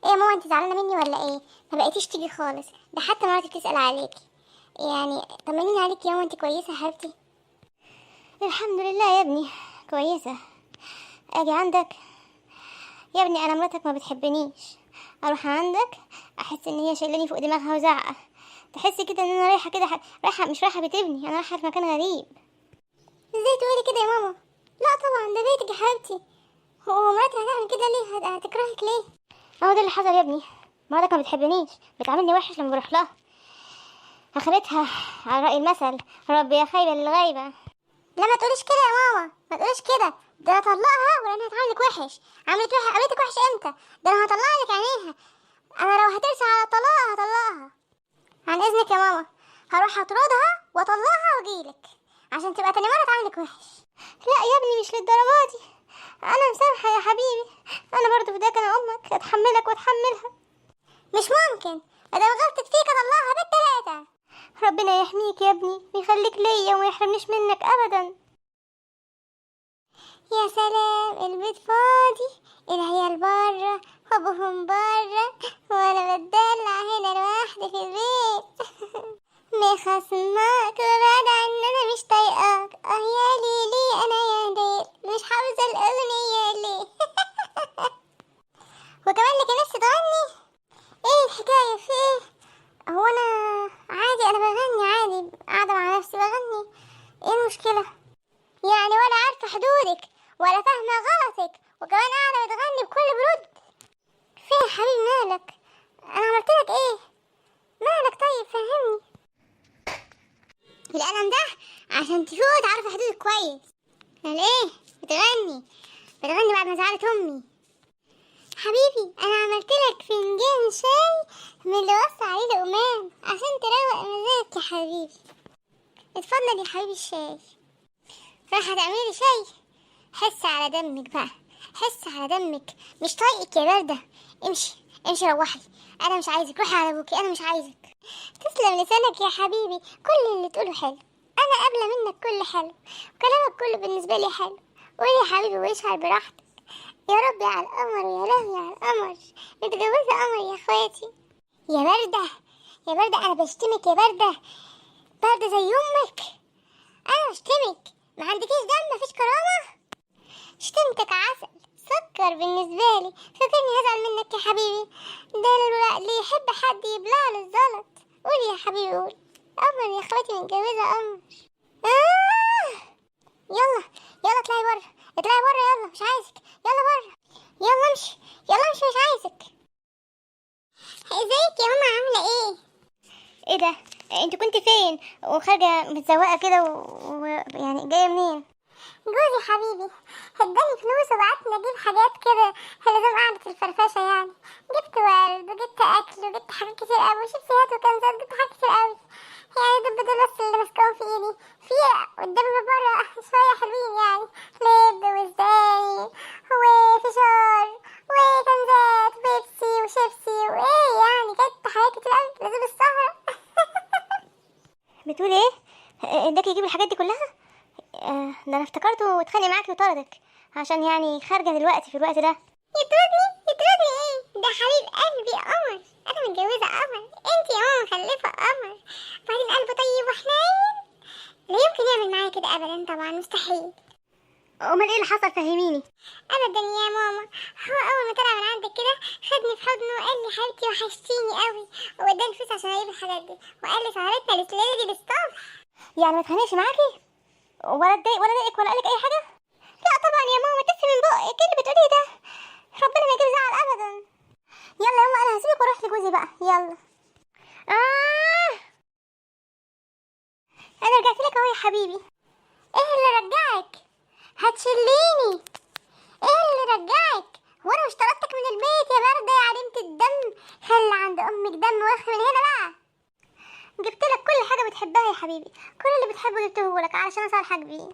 ايه يا ماما، انت زعلانه مني ولا ايه؟ ما بقيتيش تيجي خالص، ده حتى مراتي بتسال عليكي. يعني طمنيني عليكي يا ماما، انت كويسه يا حبيبتي؟ الحمد لله يا ابني، كويسه. اجي عندك يا ابني، انا مراتك ما بتحبنيش. اروح عندك احس ان هي شايلاني فوق دماغها وزعقه. تحسي كده ان انا رايحه كده رايحه، مش رايحه بيت ابني، انا رايحه في مكان غريب. ازاي تقولي كده يا ماما؟ لا طبعا، ده بيتك يا حبيبتي. هو مراتي هتعمل كده ليه؟ هتكرهك ليه؟ اهو ده اللي حصل يا ابني. مراتك ما بتحبنيش، بتعاملني وحش لما بروح لها. اخرتها على رأي المثل، ربي يا خايبه للغايبه. لا ما تقوليش كده يا ماما، ما تقوليش كده. ده انا هطلقها ولا انا هتعاملك وحش؟ عملتك وحش امتى؟ ده انا هطلع لك عينيها. انا لو هترسى على طلاقها هطلقها. عن اذنك يا ماما، هروح اطردها واطلقها واجيلك عشان تبقى تاني مره تعاملك وحش. لا يا ابني، مش للدرجه دي. انا مسامحه يا حبيبي، انا برضو فداك، انا امك اتحملك واتحملها. مش ممكن، ادام غلطت فيك اطلعها بالتلاتة. ربنا يحميك يا ابني ويخليك ليا وما يحرمنيش منك ابدا. يا سلام، البيت فاضي، العيال برا وابوهم برا، وانا بتدلع هنا لوحدي في البيت. مخصماك وبعد عن انا مش طايقاك، يا ليلي انا يا ليل، مش حافظه الاغنيه ليه. وكمان لك نفسي تغني؟ ايه الحكايه، في ايه؟ هو انا عادي، انا بغني عادي، قاعده مع نفسي بغني. ايه المشكله يعني؟ ولا عارفه حدودك ولا فاهمه غلطك، وكمان قاعده بتغني بكل برود. فين يا حبيبي مالك؟ انا عملتلك ايه؟ مالك طيب فهمني. القلم ده عشان تفوق تعرف حدودك كويس. يعني ايه بتغني بعد ما زعلت امي؟ حبيبي انا عملتلك فنجان شاي من اللي وصى عليه لقمان عشان تروق مزاجك يا حبيبي. اتفضل يا حبيبي الشاي. رايحة تعملي شاي؟ حس على دمك بقى، حس على دمك، مش طايقك يا باردة. امشي امشي روحي، انا مش عايزك، روحي على ابوكي، انا مش عايزك. تسلم لسانك يا حبيبي، كل اللي تقوله حلو، انا قابلة منك كل حلو، كلامك كله بالنسبة لي حلو. قولي يا حبيبي واشعر براحتك. يا ربي على القمر ويا لهوي على القمر، متجوزة قمر يا اخواتي. يا باردة، يا باردة انا بشتمك يا باردة، باردة زي امك. انا بشتمك، ما عندكيش دم، مفيش كرامة. شتمتك عسل سكر بالنسبة لي، فاكرني هزعل منك يا حبيبي؟ ده اللي يحب حد يبلع له الزلط. قولي يا حبيبي قولي. قمر يا اخواتي، متجوزة قمر. يلا يلا اطلعي بره، اطلعي بره، يلا مش عايزك، يلا بره، يلا امشي، يلا امشي، مش عايزك. ازيك يا ماما، عاملة ايه؟ ايه ده؟ انت كنت فين وخارجة متزوقة كده يعني جاية منين؟ جوزي حبيبي اداني فلوس وبعتني اجيب حاجات كده لازم قعدة الفرفشة يعني. جبت ورد وجبت اكل وجبت حاجات كتير قوي، وشيبسيات وكنزات، جبت حاجات كتير قوي. يعني دول بس اللي ماسكاهم في ايدي، في قدامي بره شوية حلوين يعني، لب وزداني وفشار وكنزات وبيبسي وشيبسي وايه، يعني جبت حاجات كتير قوي لازم السهرة. بتقول ايه؟ اداك يجيب الحاجات دي كلها؟ ده انا افتكرته اتخانق معاكي وطردك عشان يعني خارجه دلوقتي في الوقت ده. يطردني ايه؟ ده حبيب قلبي قمر، انا متجوزه قمر، انت يا ماما مخلفه قمر، بعدين قلبه طيب وحنين، لا يمكن يعمل معايا كده ابدا، طبعا مستحيل. امال ايه اللي حصل؟ فهميني. ابدا يا ماما، هو اول ما طلع من عندك كده خدني في حضنه وقال لي حبيبتي وحشتيني قوي، واداني فلوس عشان اجيب الحاجات دي، وقال لي سهرتنا لليله دي للصبح. يعني ما اتخانقش معاكي ولا اتضايق ولا ضايقك ولا قالك اي حاجه؟ لا طبعا يا ماما، تفي من بقك، ايه اللي بتقوليه ده؟ ربنا ما يجيب زعل ابدا. يلا يا ماما، انا هسيبك واروح لجوزي بقى، يلا. انا رجعت لك اهو يا حبيبي. ايه اللي رجعك؟ هتشليني؟ ايه اللي رجعك؟ هو انا مش طردتك من البيت يا بارده يا عديمه الدم؟ خلي عند امك دم واخي من هنا بقى. جبت لك كل حاجه بتحبها يا حبيبي، كل اللي بتحبه جبته لك علشان اصالحك بيه.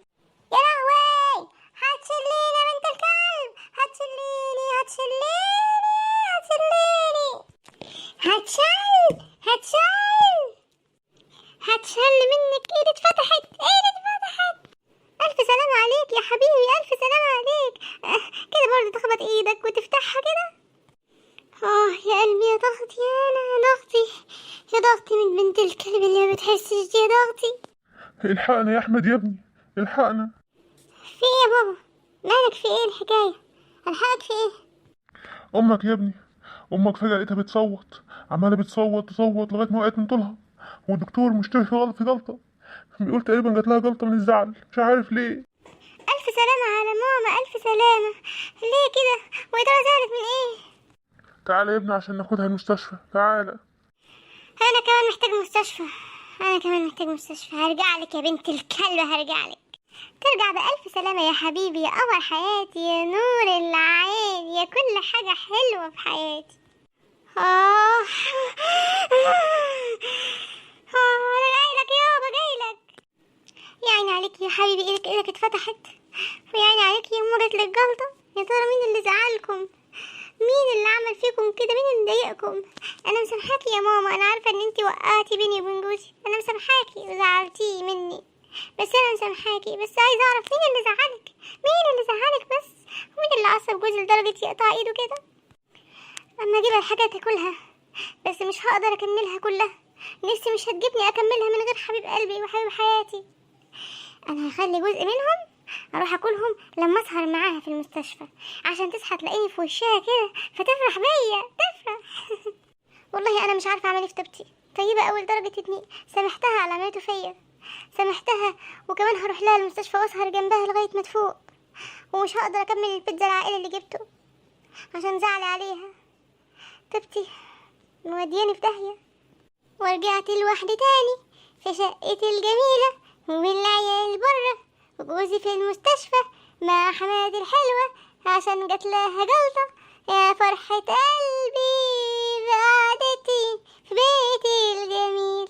يا لهوي، هتشليني يا بنت الكلب، هتشليني هتشليني هتشليني، هتشل هتشل منك، ايدي اتفتحت، ايدي اتفتحت. الف سلام عليك يا حبيبي، الف سلام عليك. كده برضه تخبط ايدك وتفتحها كده. يا قلبي يا ضغطي، انا ضغطي، يا ضغطي من بنت الكلب اللي ما بتحسش دي، يا ضغطي. الحقنا يا احمد يا ابني، الحقنا. في ايه يا بابا؟ مالك؟ في ايه الحكايه؟ الحقك في ايه؟ امك يا ابني، امك فجأة لقيتها بتصوت، عمالة بتصوت تصوت لغاية ما وقعت من طولها، والدكتور مشتبه في غلطة، بيقول تقريبا جات لها جلطة من الزعل، مش عارف ليه. الف سلامه على ماما، الف سلامه. ليه كده؟ ويا ترى زعلت من ايه؟ تعالى يا ابني عشان ناخدها المستشفى، تعالى. انا كمان محتاج مستشفى، انا كمان محتاج مستشفى. هرجع لك يا بنت الكلب، هرجع لك. ترجع بألف سلامة يا حبيبي، يا قمر حياتي، يا نور العين، يا كل حاجة حلوة في حياتي. آه أنا جايلك يابا، جايلك. يا عيني عليك يا حبيبي، إيدك اتفتحت، ويا عيني عليك يا مرت لك جلطة. يا ترى مين اللي زعلكم؟ مين اللي عمل فيكم كده؟ مين اللي مضايقكم؟ انا مسامحاكي يا ماما، انا عارفه ان انتي وقعتي بيني وبين جوزي، انا مسامحاكي وزعلتيه مني، بس انا مسامحاكي. بس عايزه اعرف مين اللي زعلك، مين اللي زعلك بس، ومين اللي عصب جوزي لدرجه يقطع ايده كده. اما اجيب الحاجه تاكلها، بس مش هقدر اكملها كلها، نفسي مش هتجيبني اكملها من غير حبيب قلبي وحبيب حياتي. انا هخلي جزء منهم اروح اكلهم لما اسهر معاها في المستشفى، عشان تصحى تلاقيني في وشها كده فتفرح بيا، تفرح. والله انا مش عارفه اعمل ايه في طيبتي، طيبه اول درجه اني سامحتها على عملته فيا، سامحتها، وكمان هروح لها المستشفى واسهر جنبها لغايه ما تفوق، ومش هقدر اكمل البيتزا العائلي اللي جبته عشان زعلي عليها. طيبتي مودياني في داهيه، ورجعت لوحدي تاني في شقتي الجميله والعيال بره، وجوزي في المستشفى مع حماد الحلوة عشان جات لها جلطة. يا فرحة قلبي بقعدتي في بيتي الجميل.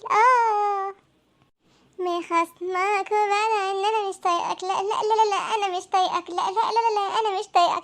مخصمك وبانا ان انا مش طايقك، لا لا لا لا لا انا مش طايقك، لا لا لا لا انا مش طايقك.